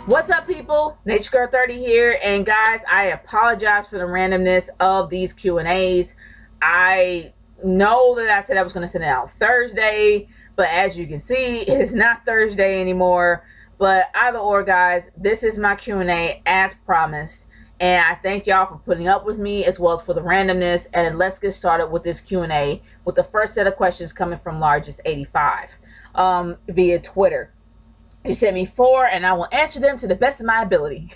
What's up, people? Nature Girl 30 here, and guys, I apologize for the randomness of these Q&As. I know that I said I was going to send it out Thursday, but as you can see, it is not Thursday anymore. But either or, guys, this is my Q&A as promised, and I thank y'all for putting up with me as well as for the randomness. And let's get started with this Q&A with the first set of questions coming from Largest85 via Twitter. You sent me 4, and I will answer them to the best of my ability.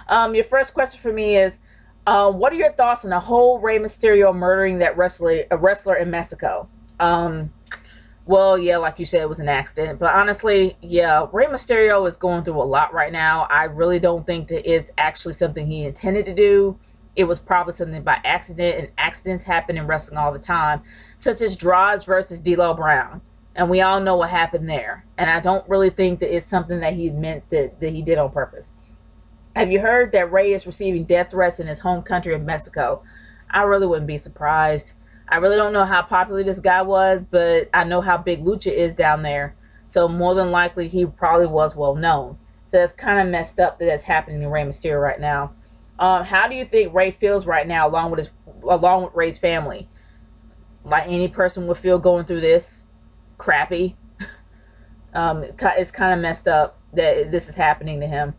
Your first question for me is, what are your thoughts on the whole Rey Mysterio murdering that wrestler in Mexico? Well, yeah, like you said, it was an accident. But honestly, yeah, Rey Mysterio is going through a lot right now. I really don't think that it's actually something he intended to do. It was probably something by accident, and accidents happen in wrestling all the time, such as Draws versus D'Lo Brown. And we all know what happened there. And I don't really think that it's something that he meant that he did on purpose. Have you heard that Rey is receiving death threats in his home country of Mexico? I really wouldn't be surprised. I really don't know how popular this guy was, but I know how big Lucha is down there. So more than likely, he probably was well known. So that's kind of messed up that that's happening to Rey Mysterio right now. How do you think Rey feels right now along with Rey's family? Like any person would feel going through this. Crappy. It's kind of messed up that this is happening to him.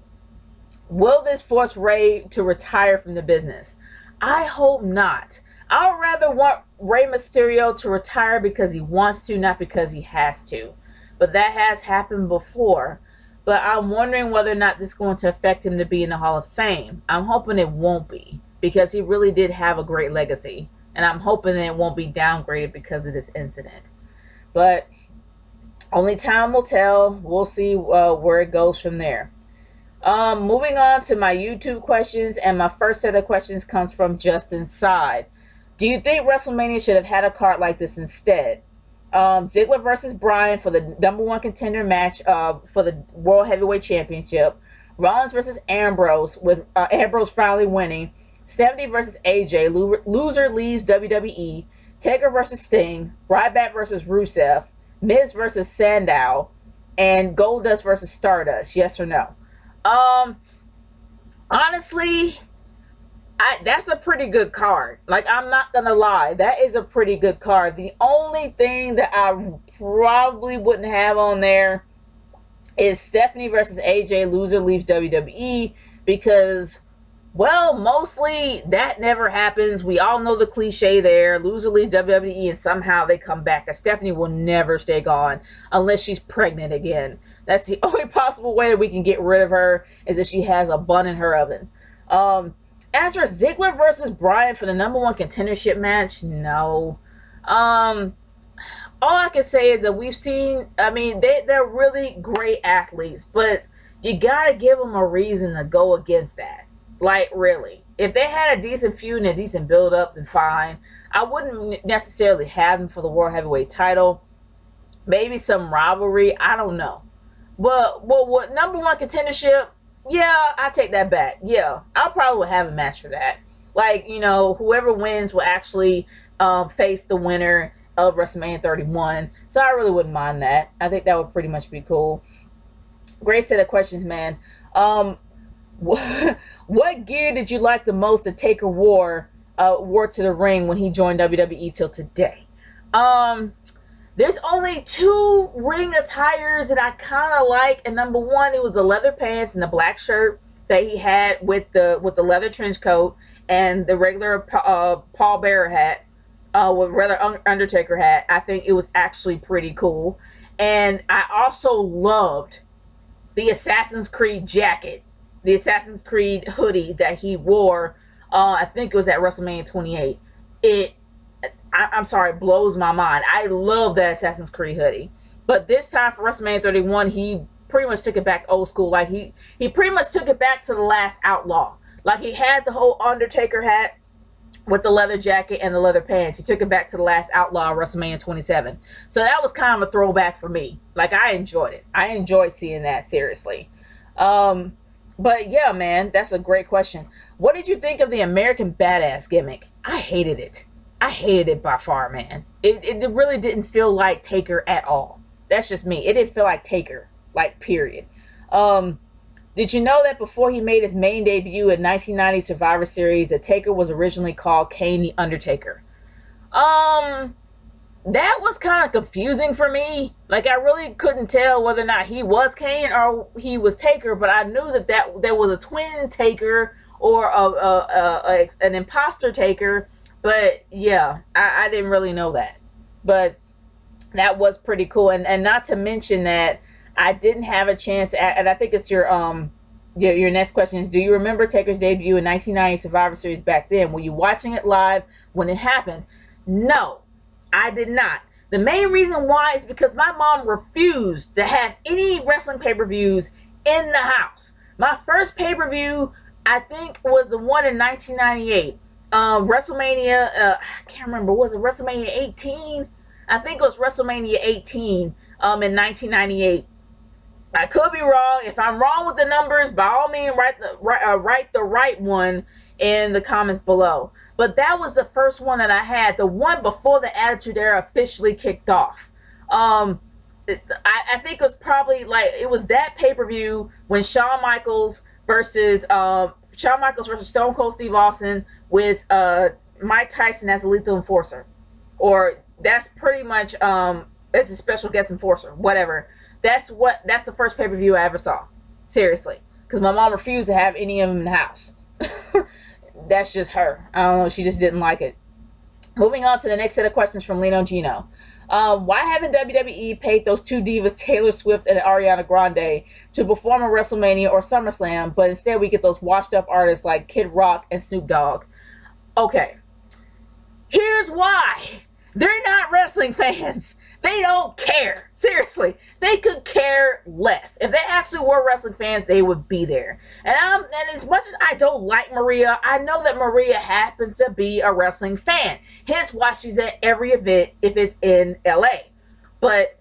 Will this force Rey to retire from the business? I hope not. I would rather want Rey Mysterio to retire because he wants to, not because he has to. But that has happened before. But I'm wondering whether or not this is going to affect him to be in the Hall of Fame. I'm hoping it won't be, because he really did have a great legacy. And I'm hoping that it won't be downgraded because of this incident. But only time will tell. We'll see where it goes from there. Moving on to my YouTube questions, and my first set of questions comes from Justin's side. Do you think WrestleMania should have had a card like this instead? Ziggler versus Bryan for the #1 contender match for the World Heavyweight Championship. Rollins versus Ambrose, with Ambrose finally winning. Stephanie versus AJ. Loser leaves WWE. Taker versus Sting, Ryback versus Rusev, Miz versus Sandow, and Goldust versus Stardust. Yes or no? Honestly, that's a pretty good card. Like, I'm not gonna lie, that is a pretty good card. The only thing that I probably wouldn't have on there is Stephanie versus AJ. Loser leaves WWE, because, well, mostly that never happens. We all know the cliche there. Loser leaves WWE and somehow they come back. And Stephanie will never stay gone unless she's pregnant again. That's the only possible way that we can get rid of her, is if she has a bun in her oven. As for Ziggler versus Bryan for the #1 contendership match, no. All I can say is that we've seen, I mean, they're really great athletes, but you gotta give them a reason to go against that. Like, really. If they had a decent feud and a decent build-up, then fine. I wouldn't necessarily have them for the World Heavyweight title. Maybe some rivalry. I don't know. But what #1 contendership? Yeah, I take that back. Yeah, I probably would have a match for that. Like, you know, whoever wins will actually face the winner of WrestleMania 31. So I really wouldn't mind that. I think that would pretty much be cool. Great set of questions, man. What gear did you like the most that Taker wore to the ring when he joined WWE till today? There's only 2 ring attires that I kind of like, and #1, it was the leather pants and the black shirt that he had with the leather trench coat and the regular Paul Bearer hat, with rather Undertaker hat. I think it was actually pretty cool, and I also loved the Assassin's Creed jacket. The Assassin's Creed hoodie that he wore, I think it was at WrestleMania 28. I'm sorry, it blows my mind. I love that Assassin's Creed hoodie. But this time for WrestleMania 31, he pretty much took it back old school. Like, he pretty much took it back to the Last Outlaw. Like, he had the whole Undertaker hat with the leather jacket and the leather pants. He took it back to the Last Outlaw, WrestleMania 27. So that was kind of a throwback for me. Like, I enjoyed it. I enjoyed seeing that, seriously. But yeah, man, that's a great question. What did you think of the American Badass gimmick? I hated it. I hated it by far, man. It really didn't feel like Taker at all. That's just me. It didn't feel like Taker, like, period. Did you know that before he made his main debut in 1990 Survivor Series, the Taker was originally called Kane the Undertaker? That was kind of confusing for me. Like, I really couldn't tell whether or not he was Kane or he was Taker, but I knew that there was a twin Taker or an imposter Taker. But yeah, I didn't really know that. But that was pretty cool. And not to mention that I didn't have a chance to, and I think it's your next question is, do you remember Taker's debut in 1990 Survivor Series back then? Were you watching it live when it happened? No, I did not. The main reason why is because my mom refused to have any wrestling pay-per-views in the house. My first pay-per-view, I think, was the one in 1998. WrestleMania, I can't remember, was it WrestleMania 18? I think it was WrestleMania 18 in 1998. I could be wrong. If I'm wrong with the numbers, by all means, write the right one in the comments below. But that was the first one that I had, the one before the Attitude Era officially kicked off. I think it was probably it was that pay-per-view when Shawn Michaels versus Stone Cold Steve Austin with Mike Tyson as a lethal enforcer, or that's pretty much as a special guest enforcer, whatever. That's the first pay-per-view I ever saw. Seriously. Because my mom refused to have any of them in the house. That's just her. I don't know. She just didn't like it. Moving on to the next set of questions from Lino Gino. Why haven't WWE paid those two divas, Taylor Swift and Ariana Grande, to perform at WrestleMania or SummerSlam, but instead we get those washed up artists like Kid Rock and Snoop Dogg? Okay. Here's why. They're not wrestling fans. They don't care. Seriously. They could care less. If they actually were wrestling fans, they would be there. And as much as I don't like Maria, I know that Maria happens to be a wrestling fan. Hence why she's at every event if it's in LA. But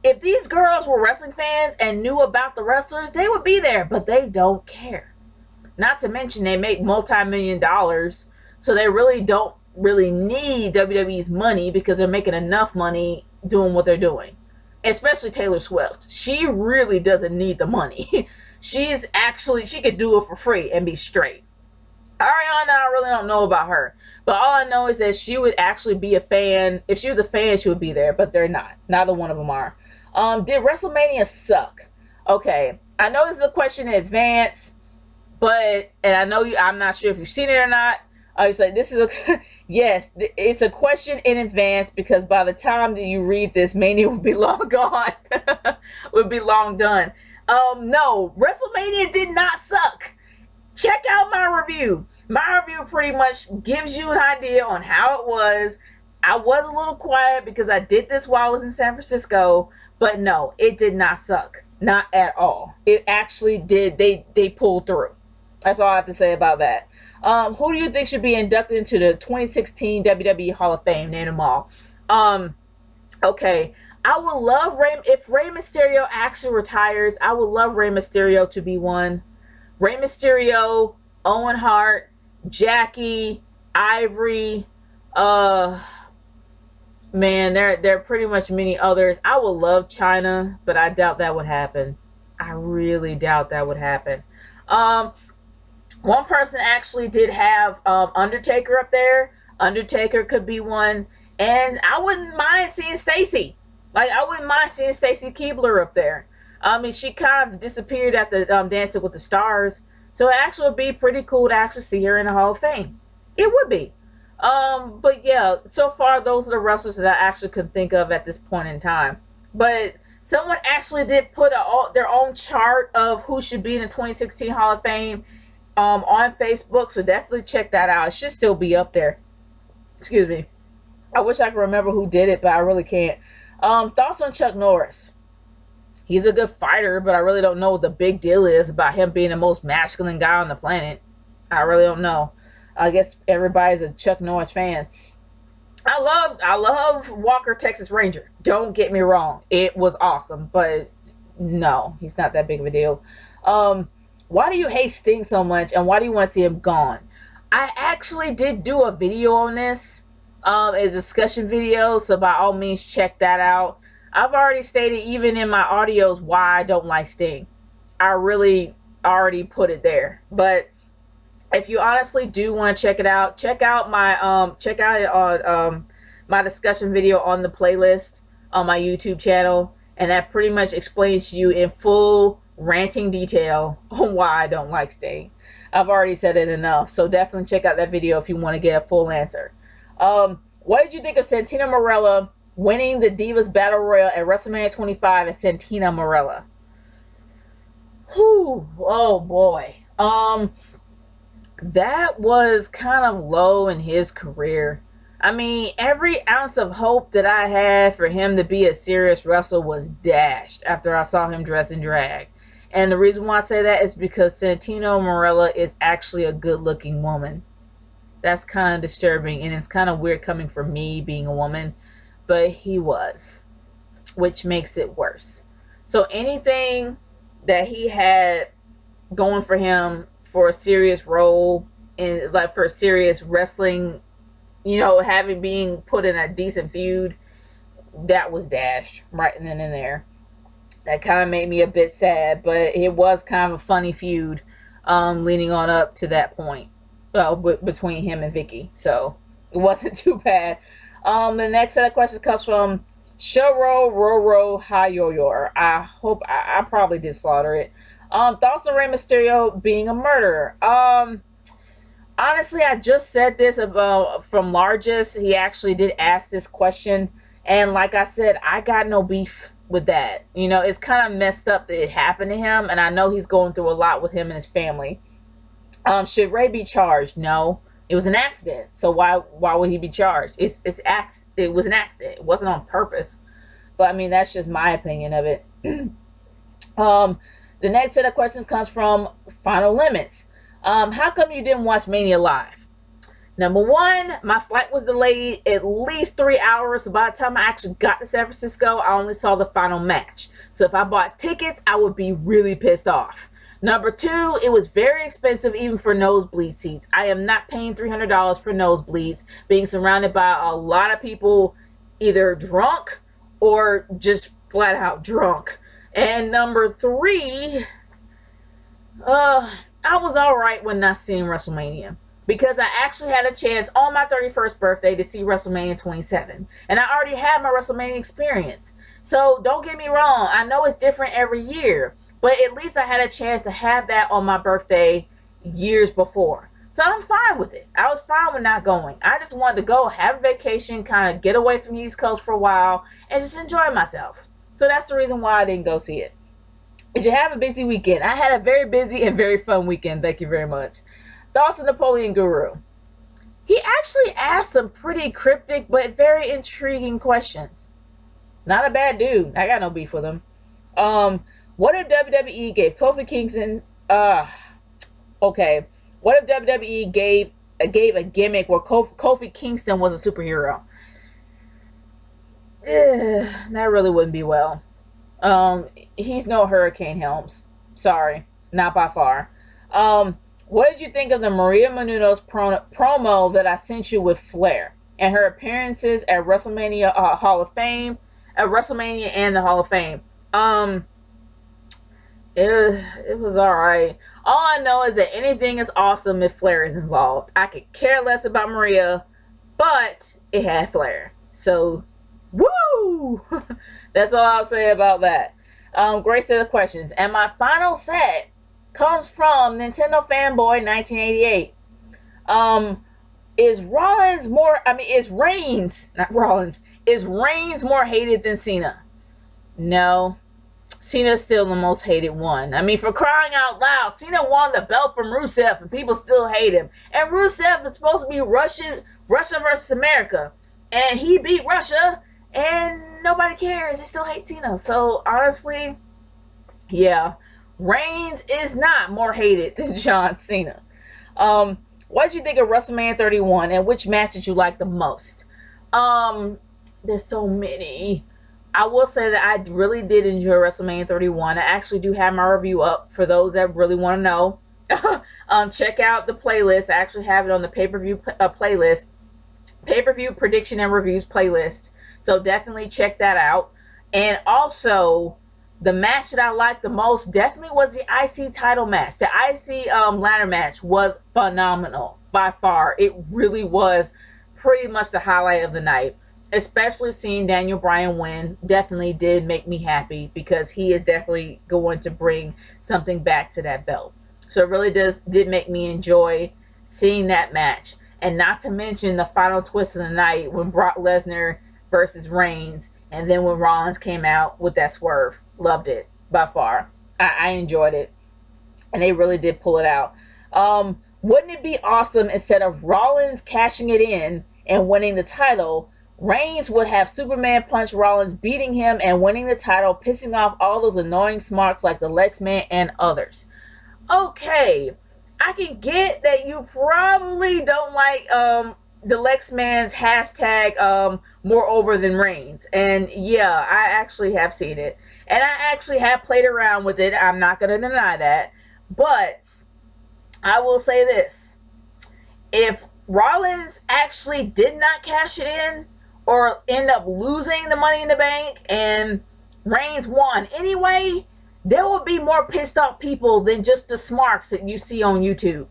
if these girls were wrestling fans and knew about the wrestlers, they would be there. But they don't care. Not to mention they make multi-million dollars. So they really don't need WWE's money because they're making enough money doing what they're doing. Especially Taylor Swift. She really doesn't need the money. She could do it for free and be straight. Ariana, I really don't know about her. But all I know is that she would actually be a fan. If she was a fan, she would be there. But they're not. Neither one of them are. Did WrestleMania suck? Okay. I know this is a question in advance. And I know I'm not sure if you've seen it or not. I was like, yes, it's a question in advance because by the time that you read this, Mania will be long gone. Would be long done. No, WrestleMania did not suck. Check out my review. My review pretty much gives you an idea on how it was. I was a little quiet because I did this while I was in San Francisco, but no, it did not suck. Not at all. It actually did. They pulled through. That's all I have to say about that. Who do you think should be inducted into the 2016 WWE Hall of Fame? Name them all. Okay. I would love if Rey Mysterio actually retires, I would love Rey Mysterio to be one. Rey Mysterio, Owen Hart, Jackie, Ivory, man, there are pretty much many others. I would love China, but I doubt that would happen. I really doubt that would happen. One person actually did have Undertaker up there. Undertaker could be one. And I wouldn't mind seeing Stacy. I wouldn't mind seeing Stacy Keibler up there. I mean, she kind of disappeared at the Dancing with the Stars. So it actually would be pretty cool to actually see her in the Hall of Fame. It would be. But yeah, so far those are the wrestlers that I actually could think of at this point in time. But someone actually did put their own chart of who should be in the 2016 Hall of Fame on Facebook, so definitely check that out. It should still be up there. Excuse me. I wish I could remember who did it, but I really can't. Thoughts on Chuck Norris? He's a good fighter, but I really don't know what the big deal is about him being the most masculine guy on the planet. I really don't know. I guess everybody's a Chuck Norris fan. I love Walker Texas Ranger. Don't get me wrong. It was awesome, but no, he's not that big of a deal. Why do you hate Sting so much, and why do you want to see him gone? I actually did do a video on this, a discussion video, so by all means check that out. I've already stated even in my audios why I don't like Sting. I really already put it there. But if you honestly do want to check it out, check out it on my discussion video on the playlist on my YouTube channel, and that pretty much explains to you in full ranting detail on why I don't like Sting. I've already said it enough, so definitely check out that video if you want to get a full answer. What did you think of Santina Marella winning the Divas Battle Royal at WrestleMania 25 as Santina Marella? Whew, oh boy. That was kind of low in his career. I mean, every ounce of hope that I had for him to be a serious wrestler was dashed after I saw him dress in drag. And the reason why I say that is because Santina Marella is actually a good-looking woman. That's kind of disturbing, and it's kind of weird coming from me being a woman, but he was, which makes it worse. So anything that he had going for him for a serious role, in like for a serious wrestling, you know, having being put in a decent feud, that was dashed right then and there. That kind of made me a bit sad, but it was kind of a funny feud leading on up to that point between him and Vicky. So it wasn't too bad. The next set of questions comes from Shoro Roro Hayoyor. I hope I probably did slaughter it. Thoughts on Rey Mysterio being a murderer? Honestly, I just said this from Largest. He actually did ask this question, and like I said, I got no beef with that. You know, it's kind of messed up that it happened to him, and I know he's going through a lot with him and his family. Should Rey be charged? No, it was an accident. So why would he be charged? It was an accident. It wasn't on purpose. But I mean, that's just my opinion of it. The next set of questions comes from Final Limits. How come you didn't watch Mania live? Number one, my flight was delayed at least 3 hours. So by the time I actually got to San Francisco, I only saw the final match. So if I bought tickets, I would be really pissed off. Number two, it was very expensive even for nosebleed seats. I am not paying $300 for nosebleeds, being surrounded by a lot of people either drunk or just flat out drunk. And number three, I was alright when not seeing WrestleMania, because I actually had a chance on my 31st birthday to see WrestleMania 27. And I already had my WrestleMania experience. So don't get me wrong, I know it's different every year, but at least I had a chance to have that on my birthday years before. So I'm fine with it. I was fine with not going. I just wanted to go have a vacation, kind of get away from the East Coast for a while, and just enjoy myself. So that's the reason why I didn't go see it. Did you have a busy weekend? I had a very busy and very fun weekend. Thank you very much. Thoughts on Napoleon Guru? He actually asked some pretty cryptic but very intriguing questions. Not a bad dude. I got no beef with him. What if WWE gave Kofi Kingston... okay. What if WWE gave a gimmick where Kofi Kingston was a superhero? That really wouldn't be well. He's no Hurricane Helms. Sorry, not by far. What did you think of the Maria Menounos promo that I sent you with Flair and her appearances at WrestleMania Hall of Fame, at WrestleMania and the Hall of Fame? It was alright. All I know is that anything is awesome if Flair is involved. I could care less about Maria, but it had Flair. So, woo! That's all I'll say about that. Great set of questions. And my final set comes from Nintendo Fanboy 1988. Is Reigns more hated than Cena? No. Cena's still the most hated one. I mean, for crying out loud, Cena won the belt from Rusev and people still hate him. And Rusev is supposed to be Russia versus America. And he beat Russia and nobody cares. They still hate Cena. So, honestly, yeah. Reigns is not more hated than John Cena. What did you think of WrestleMania 31 and which match did you like the most? There's so many. I will say that I really did enjoy WrestleMania 31. I actually do have my review up for those that really want to know. Check out the playlist. I actually have it on the pay-per-view playlist. Pay-per-view prediction and reviews playlist. So definitely check that out. And also, The match that I liked the most definitely was the IC title match. The IC ladder match was phenomenal by far. It really was pretty much the highlight of the night. Especially seeing Daniel Bryan win definitely did make me happy, because he is definitely going to bring something back to that belt. So it really did make me enjoy seeing that match. And not to mention the final twist of the night when Brock Lesnar versus Reigns, and then when Rollins came out with that swerve. Loved it by far. I enjoyed it, and they really did pull it out. Wouldn't it be awesome, instead of Rollins cashing it in and winning the title, Reigns would have Superman punch Rollins, beating him and winning the title, pissing off all those annoying smarks like the Lex Man and others. Okay, I can get that you probably don't like the Lex Man's hashtag more over than Reigns. And yeah, I actually have seen it. And I actually have played around with it. I'm not going to deny that. But I will say this. If Rollins actually did not cash it in, or end up losing the Money in the Bank, and Reigns won anyway, there will be more pissed off people than just the smarks that you see on YouTube.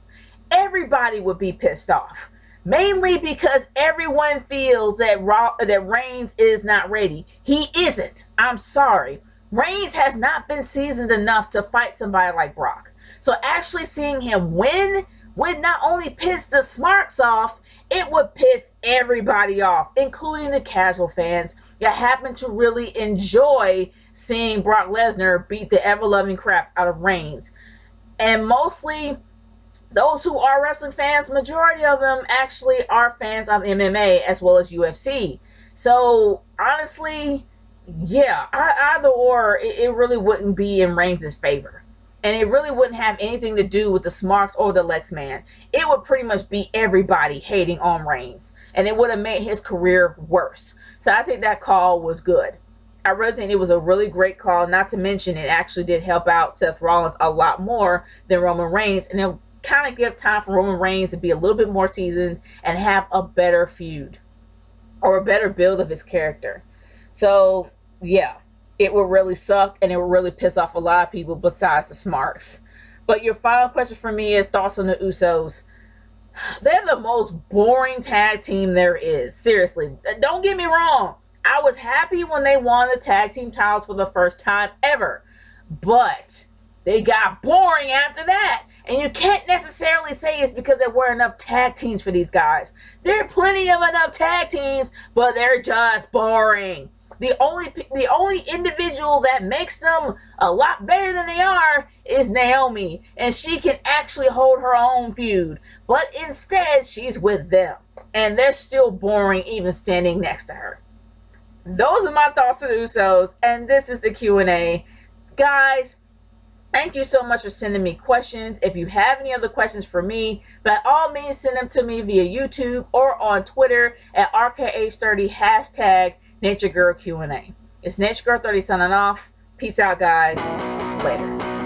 Everybody would be pissed off. Mainly because everyone feels that Reigns is not ready. He isn't. I'm sorry. Reigns has not been seasoned enough to fight somebody like Brock. So actually seeing him win would not only piss the smarks off, it would piss everybody off, including the casual fans that happen to really enjoy seeing Brock Lesnar beat the ever-loving crap out of Reigns. And mostly those who are wrestling fans, majority of them actually are fans of MMA as well as UFC. So honestly, yeah, either or, it really wouldn't be in Reigns' favor. And it really wouldn't have anything to do with the Smarks or the Lex Man. It would pretty much be everybody hating on Reigns. And it would have made his career worse. So I think that call was good. I really think it was a really great call. Not to mention, it actually did help out Seth Rollins a lot more than Roman Reigns. And it kind of give time for Roman Reigns to be a little bit more seasoned and have a better feud. Or a better build of his character. So, yeah. It will really suck, and it will really piss off a lot of people besides the smarks. But your final question for me is thoughts on the Usos. They're the most boring tag team there is. Seriously. Don't get me wrong. I was happy when they won the tag team titles for the first time ever. But they got boring after that. And you can't necessarily say it's because there weren't enough tag teams for these guys. There are plenty of enough tag teams, but they're just boring. The only individual that makes them a lot better than they are is Naomi. And she can actually hold her own feud. But instead, she's with them. And they're still boring even standing next to her. Those are my thoughts on the Usos. And this is the Q&A. Guys, thank you so much for sending me questions. If you have any other questions for me, by all means, send them to me via YouTube or on Twitter at RKH30 hashtag Nature Girl Q&A. It's Nature Girl 30 signing off. Peace out, guys. Later.